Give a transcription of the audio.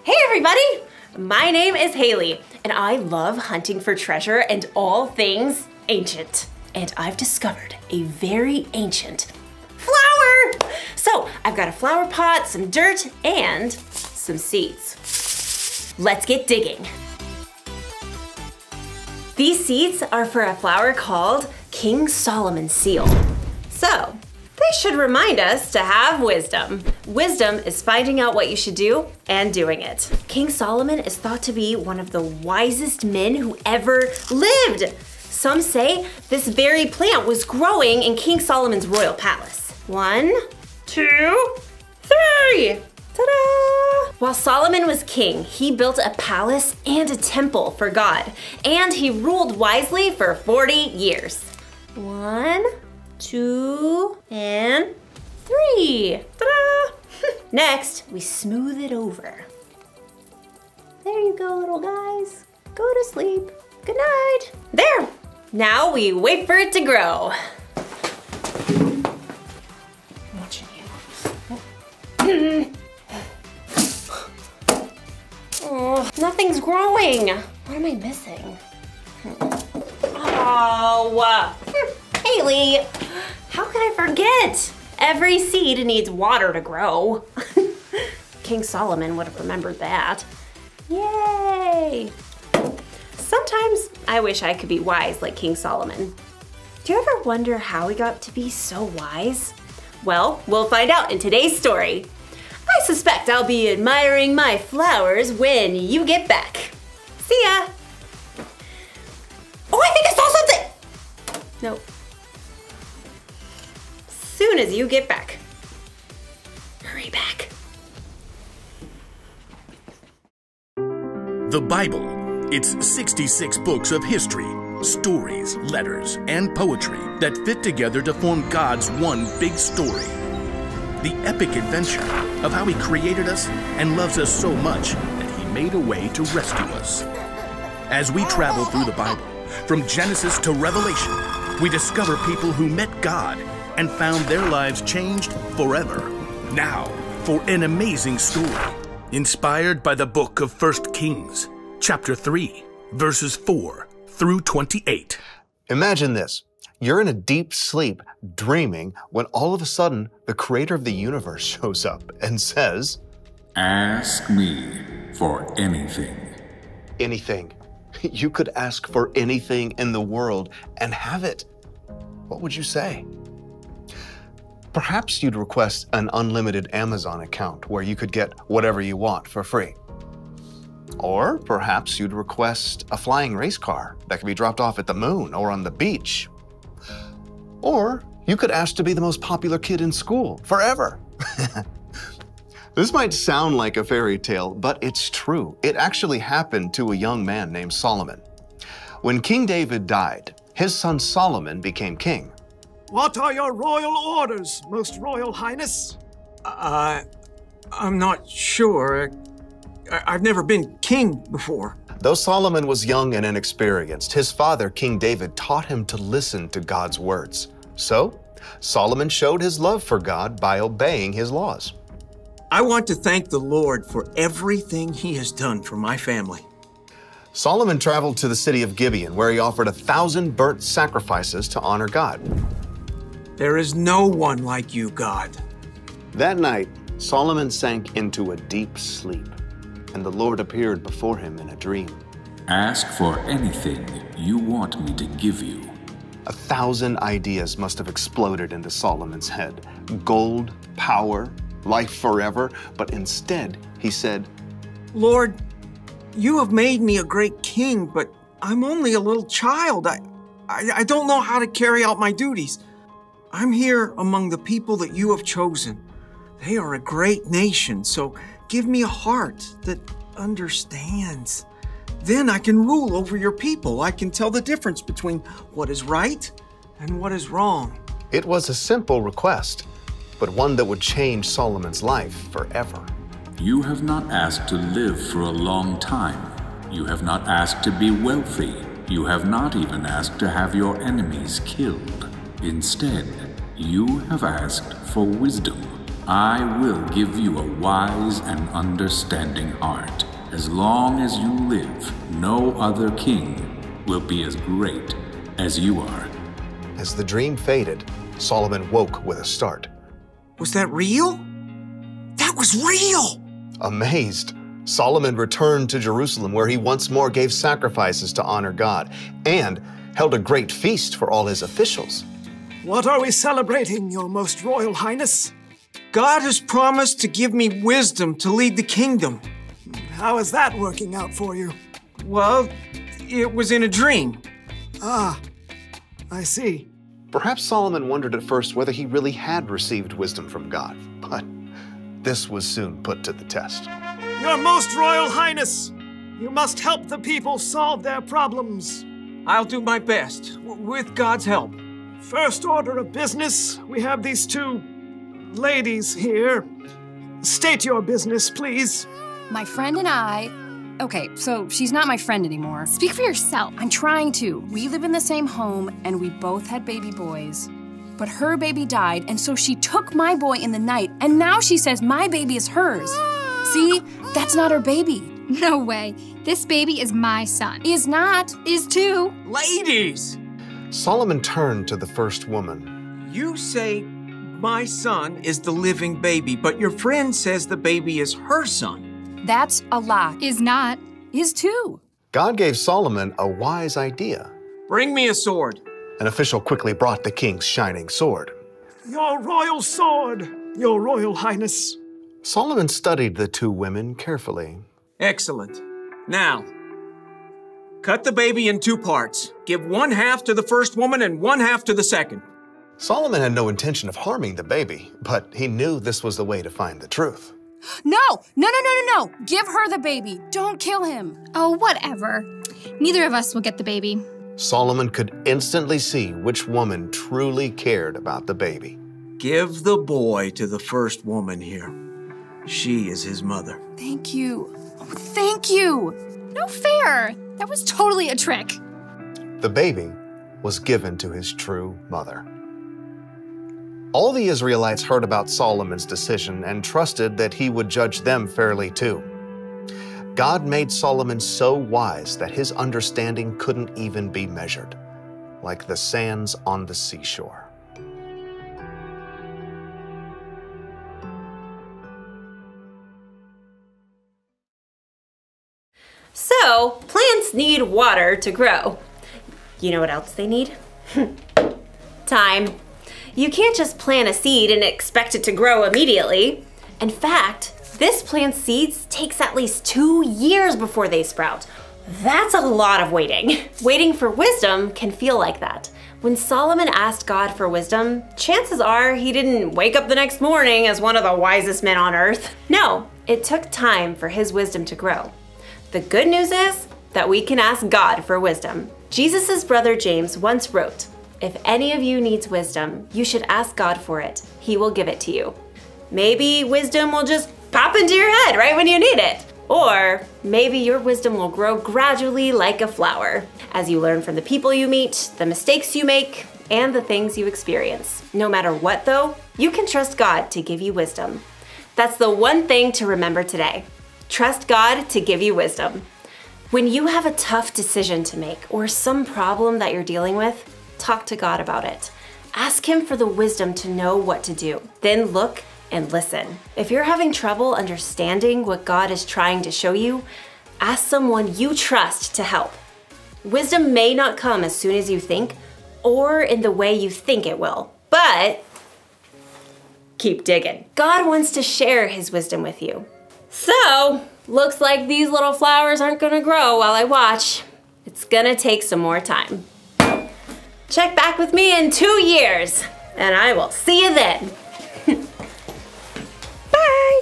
Hey everybody! My name is Haley, and I love hunting for treasure and all things ancient. And I've discovered a very ancient flower! So, I've got a flower pot, some dirt, and some seeds. Let's get digging. These seeds are for a flower called King Solomon's seal. So, they should remind us to have wisdom. Wisdom is finding out what you should do and doing it. King Solomon is thought to be one of the wisest men who ever lived. Some say this very plant was growing in King Solomon's royal palace. 1, 2, 3! Ta-da! While Solomon was king, he built a palace and a temple for God, and he ruled wisely for 40 years. 1, 2, and 3. Ta-da! Next, we smooth it over. There you go, little guys. Go to sleep. Good night. There! Now we wait for it to grow. I'm watching you. Oh, nothing's growing. What am I missing? Oh, Haley, how could I forget? Every seed needs water to grow. King Solomon would have remembered that. Yay! Sometimes I wish I could be wise like King Solomon. Do you ever wonder how he got to be so wise? Well, we'll find out in today's story. I suspect I'll be admiring my flowers when you get back. See ya! Oh, I think I saw something! No. Soon as you get back. Hurry back. The Bible. It's 66 books of history, stories, letters, and poetry that fit together to form God's one big story. The epic adventure of how He created us and loves us so much that He made a way to rescue us. As we travel through the Bible, from Genesis to Revelation, we discover people who met God and found their lives changed forever. Now, for an amazing story, inspired by the book of 1 Kings, chapter 3, verses 4 through 28. Imagine this. You're in a deep sleep, dreaming, when all of a sudden, the creator of the universe shows up and says, "Ask me for anything." Anything. You could ask for anything in the world and have it. What would you say? Perhaps you'd request an unlimited Amazon account where you could get whatever you want for free. Or perhaps you'd request a flying race car that could be dropped off at the moon or on the beach. Or you could ask to be the most popular kid in school forever. This might sound like a fairy tale, but it's true. It actually happened to a young man named Solomon. When King David died, his son Solomon became king. What are your royal orders, Most Royal Highness? I'm not sure. I've never been king before. Though Solomon was young and inexperienced, his father, King David, taught him to listen to God's words. So, Solomon showed his love for God by obeying His laws. I want to thank the Lord for everything He has done for my family. Solomon traveled to the city of Gibeon, where he offered 1,000 burnt sacrifices to honor God. There is no one like you, God. That night, Solomon sank into a deep sleep, and the Lord appeared before him in a dream. Ask for anything you want me to give you. 1,000 ideas must have exploded into Solomon's head. Gold, power, life forever. But instead, he said, Lord, you have made me a great king, but I'm only a little child. I don't know how to carry out my duties. I'm here among the people that you have chosen. They are a great nation, so give me a heart that understands. Then I can rule over your people. I can tell the difference between what is right and what is wrong. It was a simple request, but one that would change Solomon's life forever. You have not asked to live for a long time. You have not asked to be wealthy. You have not even asked to have your enemies killed. Instead, you have asked for wisdom. I will give you a wise and understanding heart. As long as you live, no other king will be as great as you are. As the dream faded, Solomon woke with a start. Was that real? That was real! Amazed, Solomon returned to Jerusalem, where he once more gave sacrifices to honor God and held a great feast for all his officials. What are we celebrating, Your Most Royal Highness? God has promised to give me wisdom to lead the kingdom. How is that working out for you? Well, it was in a dream. Ah, I see. Perhaps Solomon wondered at first whether he really had received wisdom from God, but this was soon put to the test. Your Most Royal Highness, you must help the people solve their problems. I'll do my best, with God's help. First order of business, we have these two ladies here. State your business, please. My friend and I... Okay, so she's not my friend anymore. Speak for yourself. I'm trying to. We live in the same home, and we both had baby boys. But her baby died, and so she took my boy in the night, and now she says my baby is hers. See? That's not her baby. No way. This baby is my son. Is not. Is too. Ladies! Solomon turned to the first woman. You say my son is the living baby, but your friend says the baby is her son. That's a lie. Is not. Is too. God gave Solomon a wise idea. Bring me a sword. An official quickly brought the king's shining sword. Your royal sword, your royal highness. Solomon studied the two women carefully. Excellent. Now, cut the baby in 2 parts. Give 1/2 to the first woman and 1/2 to the second. Solomon had no intention of harming the baby, but he knew this was the way to find the truth. No! No! Give her the baby. Don't kill him. Oh, whatever. Neither of us will get the baby. Solomon could instantly see which woman truly cared about the baby. Give the boy to the first woman here. She is his mother. Thank you. Oh, thank you. No fair. That was totally a trick. The baby was given to his true mother. All the Israelites heard about Solomon's decision and trusted that he would judge them fairly too. God made Solomon so wise that his understanding couldn't even be measured, like the sands on the seashore. So, plants need water to grow. You know what else they need? Time. You can't just plant a seed and expect it to grow immediately. In fact, this plant's seeds takes at least 2 years before they sprout. That's a lot of waiting. Waiting for wisdom can feel like that. When Solomon asked God for wisdom, chances are he didn't wake up the next morning as one of the wisest men on earth. No, it took time for his wisdom to grow. The good news is that we can ask God for wisdom. Jesus' brother James once wrote, "If any of you needs wisdom, you should ask God for it. He will give it to you." Maybe wisdom will just pop into your head right when you need it. Or maybe your wisdom will grow gradually like a flower as you learn from the people you meet, the mistakes you make, and the things you experience. No matter what though, you can trust God to give you wisdom. That's the one thing to remember today. Trust God to give you wisdom. When you have a tough decision to make or some problem that you're dealing with, talk to God about it. Ask Him for the wisdom to know what to do. Then look and listen. If you're having trouble understanding what God is trying to show you, ask someone you trust to help. Wisdom may not come as soon as you think or in the way you think it will, but keep digging. God wants to share His wisdom with you. So, looks like these little flowers aren't gonna grow while I watch. It's gonna take some more time. Check back with me in 2 years, and I will see you then. Bye.